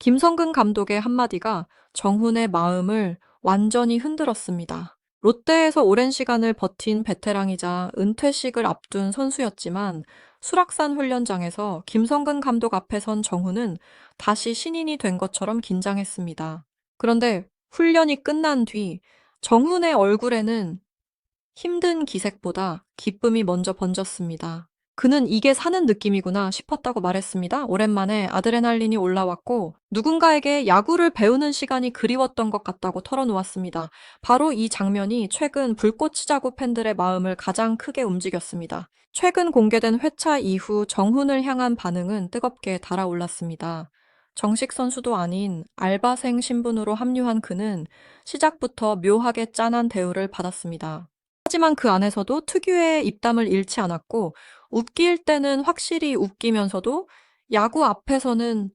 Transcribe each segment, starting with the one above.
김성근 감독의 한마디가 정훈의 마음을 완전히 흔들었습니다. 롯데에서 오랜 시간을 버틴 베테랑이자 은퇴식을 앞둔 선수였지만 수락산 훈련장에서 김성근 감독 앞에 선 정훈은 다시 신인이 된 것처럼 긴장했습니다. 그런데 훈련이 끝난 뒤 정훈의 얼굴에는 힘든 기색보다 기쁨이 먼저 번졌습니다. 그는 이게 사는 느낌이구나 싶었다고 말했습니다. 오랜만에 아드레날린이 올라왔고 누군가에게 야구를 배우는 시간이 그리웠던 것 같다고 털어놓았습니다. 바로 이 장면이 최근 불꽃 야구 팬들의 마음을 가장 크게 움직였습니다. 최근 공개된 회차 이후 정훈을 향한 반응은 뜨겁게 달아올랐습니다. 정식 선수도 아닌 알바생 신분으로 합류한 그는 시작부터 묘하게 짠한 대우를 받았습니다. 하지만 그 안에서도 특유의 입담을 잃지 않았고 웃길 때는 확실히 웃기면서도 야구 앞에서는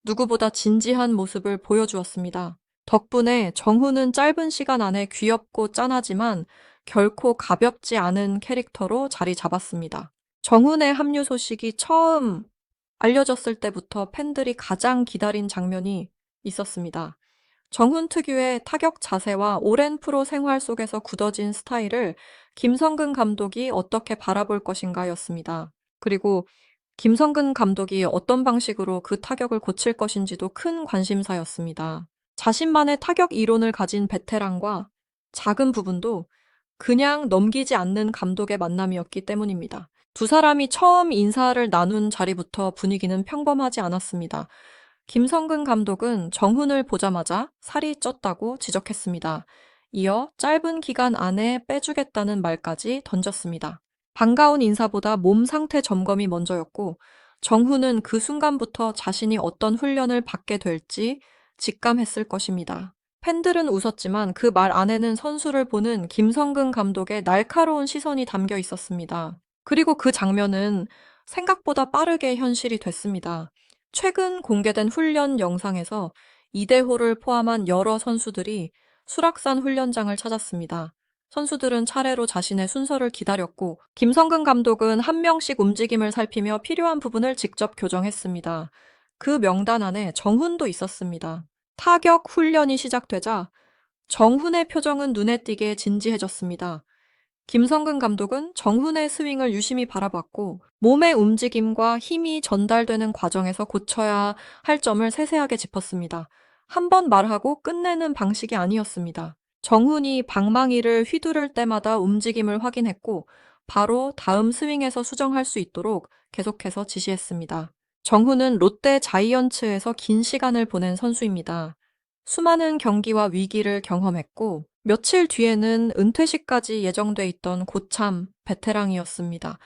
누구보다 진지한 모습을 보여주었습니다. 덕분에 정훈은 짧은 시간 안에 귀엽고 짠하지만 결코 가볍지 않은 캐릭터로 자리 잡았습니다. 정훈의 합류 소식이 처음 알려졌을 때부터 팬들이 가장 기다린 장면이 있었습니다. 정훈 특유의 타격 자세와 오랜 프로 생활 속에서 굳어진 스타일을 김성근 감독이 어떻게 바라볼 것인가였습니다. 그리고 김성근 감독이 어떤 방식으로 그 타격을 고칠 것인지도 큰 관심사였습니다. 자신만의 타격 이론을 가진 베테랑과 작은 부분도 그냥 넘기지 않는 감독의 만남이었기 때문입니다. 두 사람이 처음 인사를 나눈 자리부터 분위기는 평범하지 않았습니다. 김성근 감독은 정훈을 보자마자 살이 쪘다고 지적했습니다. 이어 짧은 기간 안에 빼주겠다는 말까지 던졌습니다. 반가운 인사보다 몸 상태 점검이 먼저였고 정훈은 그 순간부터 자신이 어떤 훈련을 받게 될지 직감했을 것입니다. 팬들은 웃었지만 그 말 안에는 선수를 보는 김성근 감독의 날카로운 시선이 담겨 있었습니다. 그리고 그 장면은 생각보다 빠르게 현실이 됐습니다. 최근 공개된 훈련 영상에서 이대호를 포함한 여러 선수들이 수락산 훈련장을 찾았습니다. 선수들은 차례로 자신의 순서를 기다렸고 김성근 감독은 한 명씩 움직임을 살피며 필요한 부분을 직접 교정했습니다. 그 명단 안에 정훈도 있었습니다. 타격 훈련이 시작되자 정훈의 표정은 눈에 띄게 진지해졌습니다. 김성근 감독은 정훈의 스윙을 유심히 바라봤고 몸의 움직임과 힘이 전달되는 과정에서 고쳐야 할 점을 세세하게 짚었습니다. 한 번 말하고 끝내는 방식이 아니었습니다. 정훈이 방망이를 휘두를 때마다 움직임을 확인했고 바로 다음 스윙에서 수정할 수 있도록 계속해서 지시했습니다. 정훈은 롯데 자이언츠에서 긴 시간을 보낸 선수입니다. 수많은 경기와 위기를 경험했고 며칠 뒤에는 은퇴식까지 예정돼 있던 고참 베테랑이었습니다.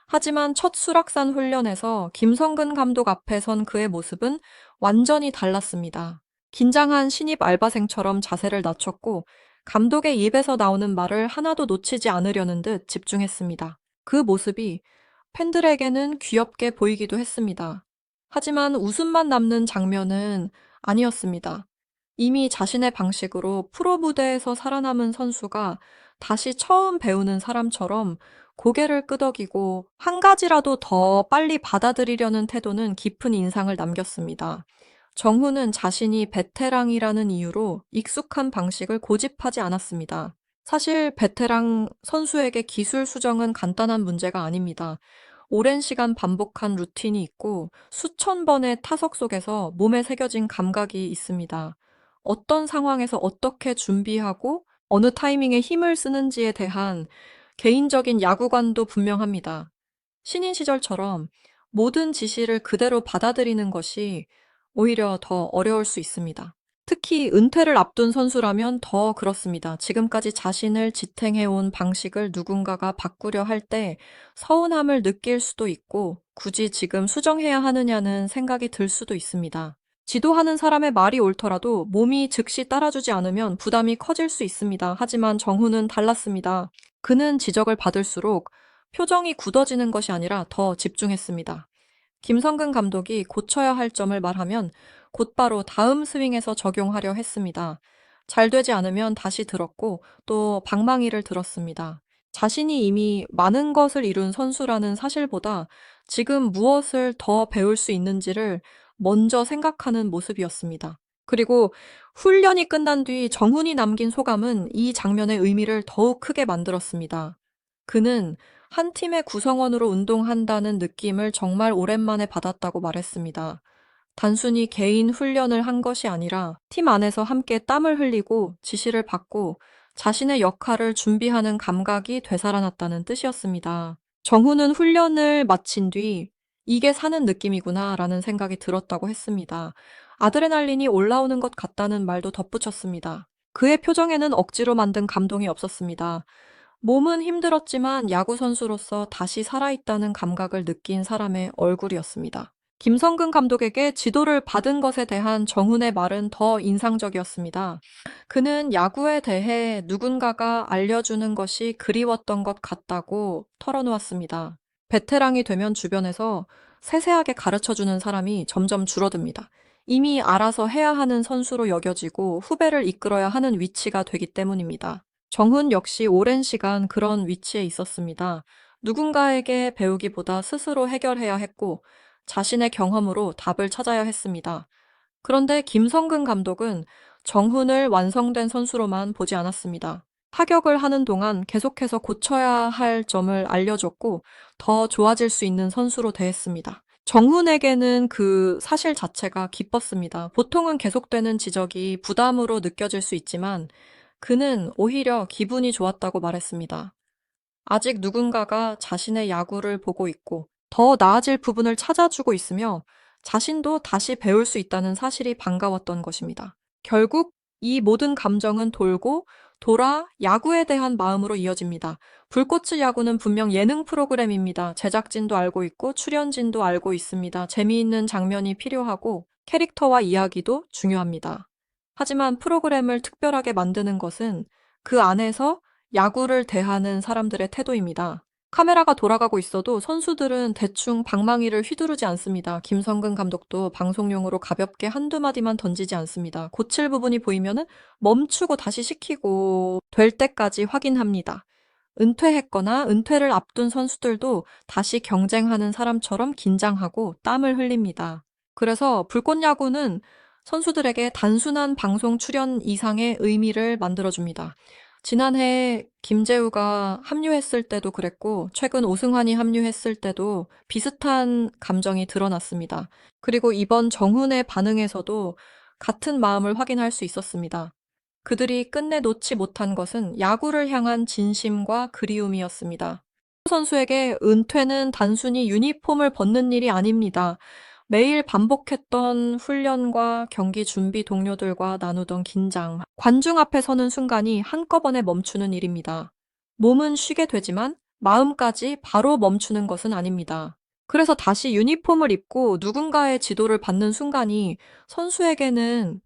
하지만 첫 수락산 훈련에서 김성근 감독 앞에 선 그의 모습은 완전히 달랐습니다. 긴장한 신입 알바생처럼 자세를 낮췄고 감독의 입에서 나오는 말을 하나도 놓치지 않으려는 듯 집중했습니다. 그 모습이 팬들에게는 귀엽게 보이기도 했습니다. 하지만 웃음만 남는 장면은 아니었습니다. 이미 자신의 방식으로 프로 무대에서 살아남은 선수가 다시 처음 배우는 사람처럼 고개를 끄덕이고 한 가지라도 더 빨리 받아들이려는 태도는 깊은 인상을 남겼습니다. 정훈은 자신이 베테랑이라는 이유로 익숙한 방식을 고집하지 않았습니다. 사실 베테랑 선수에게 기술 수정은 간단한 문제가 아닙니다. 오랜 시간 반복한 루틴이 있고 수천 번의 타석 속에서 몸에 새겨진 감각이 있습니다. 어떤 상황에서 어떻게 준비하고 어느 타이밍에 힘을 쓰는지에 대한 개인적인 야구관도 분명합니다. 신인 시절처럼 모든 지시를 그대로 받아들이는 것이 오히려 더 어려울 수 있습니다. 특히 은퇴를 앞둔 선수라면 더 그렇습니다. 지금까지 자신을 지탱해온 방식을 누군가가 바꾸려 할 때 서운함을 느낄 수도 있고 굳이 지금 수정해야 하느냐는 생각이 들 수도 있습니다. 지도하는 사람의 말이 옳더라도 몸이 즉시 따라주지 않으면 부담이 커질 수 있습니다. 하지만 정훈은 달랐습니다. 그는 지적을 받을수록 표정이 굳어지는 것이 아니라 더 집중했습니다. 김성근 감독이 고쳐야 할 점을 말하면 곧바로 다음 스윙에서 적용하려 했습니다. 잘 되지 않으면 다시 들었고 또 방망이를 들었습니다. 자신이 이미 많은 것을 이룬 선수라는 사실보다 지금 무엇을 더 배울 수 있는지를 먼저 생각하는 모습이었습니다. 그리고 훈련이 끝난 뒤 정훈이 남긴 소감은 이 장면의 의미를 더욱 크게 만들었습니다. 그는 한 팀의 구성원으로 운동한다는 느낌을 정말 오랜만에 받았다고 말했습니다. 단순히 개인 훈련을 한 것이 아니라 팀 안에서 함께 땀을 흘리고 지시를 받고 자신의 역할을 준비하는 감각이 되살아났다는 뜻이었습니다. 정훈은 훈련을 마친 뒤 이게 사는 느낌이구나 라는 생각이 들었다고 했습니다. 아드레날린이 올라오는 것 같다는 말도 덧붙였습니다. 그의 표정에는 억지로 만든 감동이 없었습니다. 몸은 힘들었지만 야구 선수로서 다시 살아있다는 감각을 느낀 사람의 얼굴이었습니다. 김성근 감독에게 지도를 받은 것에 대한 정훈의 말은 더 인상적이었습니다. 그는 야구에 대해 누군가가 알려주는 것이 그리웠던 것 같다고 털어놓았습니다. 베테랑이 되면 주변에서 세세하게 가르쳐주는 사람이 점점 줄어듭니다. 이미 알아서 해야 하는 선수로 여겨지고 후배를 이끌어야 하는 위치가 되기 때문입니다. 정훈 역시 오랜 시간 그런 위치에 있었습니다. 누군가에게 배우기보다 스스로 해결해야 했고 자신의 경험으로 답을 찾아야 했습니다. 그런데 김성근 감독은 정훈을 완성된 선수로만 보지 않았습니다. 타격을 하는 동안 계속해서 고쳐야 할 점을 알려줬고 더 좋아질 수 있는 선수로 대했습니다. 정훈에게는 그 사실 자체가 기뻤습니다. 보통은 계속되는 지적이 부담으로 느껴질 수 있지만 그는 오히려 기분이 좋았다고 말했습니다. 아직 누군가가 자신의 야구를 보고 있고 더 나아질 부분을 찾아주고 있으며 자신도 다시 배울 수 있다는 사실이 반가웠던 것입니다. 결국 이 모든 감정은 돌고 돌아 야구에 대한 마음으로 이어집니다. 불꽃의 야구는 분명 예능 프로그램입니다. 제작진도 알고 있고 출연진도 알고 있습니다. 재미있는 장면이 필요하고 캐릭터와 이야기도 중요합니다. 하지만 프로그램을 특별하게 만드는 것은 그 안에서 야구를 대하는 사람들의 태도입니다. 카메라가 돌아가고 있어도 선수들은 대충 방망이를 휘두르지 않습니다. 김성근 감독도 방송용으로 가볍게 한두 마디만 던지지 않습니다. 고칠 부분이 보이면은 멈추고 다시 시키고 될 때까지 확인합니다. 은퇴했거나 은퇴를 앞둔 선수들도 다시 경쟁하는 사람처럼 긴장하고 땀을 흘립니다. 그래서 불꽃 야구는 선수들에게 단순한 방송 출연 이상의 의미를 만들어줍니다. 지난해 김재우가 합류했을 때도 그랬고, 최근 오승환이 합류했을 때도 비슷한 감정이 드러났습니다. 그리고 이번 정훈의 반응에서도 같은 마음을 확인할 수 있었습니다. 그들이 끝내 놓지 못한 것은 야구를 향한 진심과 그리움이었습니다. 선수에게 은퇴는 단순히 유니폼을 벗는 일이 아닙니다. 매일 반복했던 훈련과 경기 준비 동료들과 나누던 긴장, 관중 앞에 서는 순간이 한꺼번에 멈추는 일입니다. 몸은 쉬게 되지만 마음까지 바로 멈추는 것은 아닙니다. 그래서 다시 유니폼을 입고 누군가의 지도를 받는 순간이 선수에게는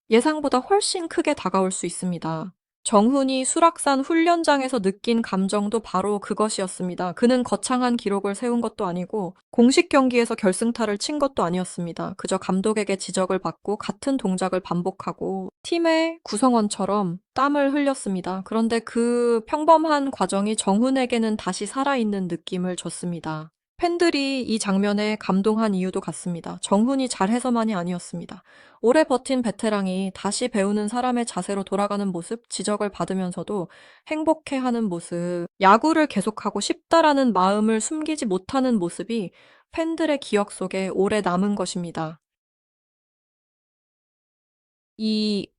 예상보다 훨씬 크게 다가올 수 있습니다. 정훈이 수락산 훈련장에서 느낀 감정도 바로 그것이었습니다. 그는 거창한 기록을 세운 것도 아니고 공식 경기에서 결승타를 친 것도 아니었습니다. 그저 감독에게 지적을 받고 같은 동작을 반복하고 팀의 구성원처럼 땀을 흘렸습니다. 그런데 그 평범한 과정이 정훈에게는 다시 살아있는 느낌을 줬습니다. 팬들이 이 장면에 감동한 이유도 같습니다. 정훈이 잘해서만이 아니었습니다. 오래 버틴 베테랑이 다시 배우는 사람의 자세로 돌아가는 모습, 지적을 받으면서도 행복해하는 모습, 야구를 계속하고 싶다라는 마음을 숨기지 못하는 모습이 팬들의 기억 속에 오래 남은 것입니다.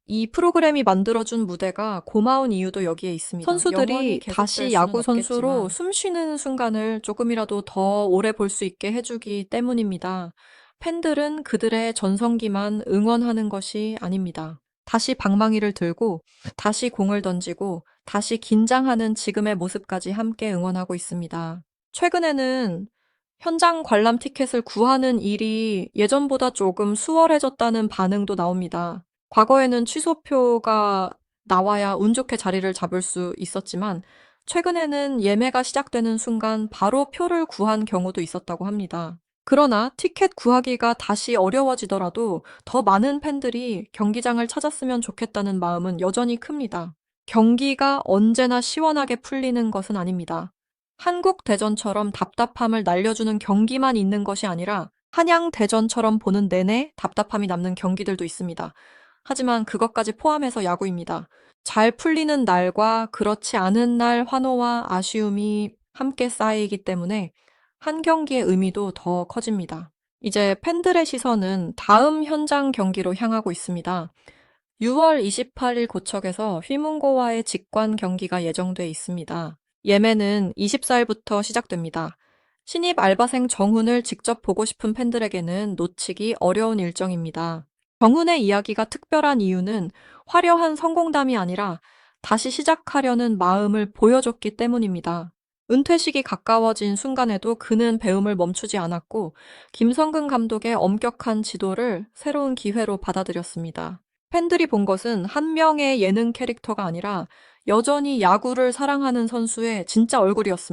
이 프로그램이 만들어준 무대가 고마운 이유도 여기에 있습니다. 선수들이 다시 야구 선수로 숨 쉬는 순간을 조금이라도 더 오래 볼 수 있게 해주기 때문입니다. 팬들은 그들의 전성기만 응원하는 것이 아닙니다. 다시 방망이를 들고, 다시 공을 던지고, 다시 긴장하는 지금의 모습까지 함께 응원하고 있습니다. 최근에는 현장 관람 티켓을 구하는 일이 예전보다 조금 수월해졌다는 반응도 나옵니다. 과거에는 취소표가 나와야 운 좋게 자리를 잡을 수 있었지만 최근에는 예매가 시작되는 순간 바로 표를 구한 경우도 있었다고 합니다. 그러나 티켓 구하기가 다시 어려워지더라도 더 많은 팬들이 경기장을 찾았으면 좋겠다는 마음은 여전히 큽니다. 경기가 언제나 시원하게 풀리는 것은 아닙니다. 한국 대전처럼 답답함을 날려주는 경기만 있는 것이 아니라 한양 대전처럼 보는 내내 답답함이 남는 경기들도 있습니다. 하지만 그것까지 포함해서 야구입니다. 잘 풀리는 날과 그렇지 않은 날 환호와 아쉬움이 함께 쌓이기 때문에 한 경기의 의미도 더 커집니다. 이제 팬들의 시선은 다음 현장 경기로 향하고 있습니다. 6월 28일 고척에서 휘문고와의 직관 경기가 예정돼 있습니다. 예매는 24일부터 시작됩니다. 신입 알바생 정훈을 직접 보고 싶은 팬들에게는 놓치기 어려운 일정입니다. 정훈의 이야기가 특별한 이유는 화려한 성공담이 아니라 다시 시작하려는 마음을 보여줬기 때문입니다. 은퇴식이 가까워진 순간에도 그는 배움을 멈추지 않았고 김성근 감독의 엄격한 지도를 새로운 기회로 받아들였습니다. 팬들이 본 것은 한 명의 예능 캐릭터가 아니라 여전히 야구를 사랑하는 선수의 진짜 얼굴이었습니다.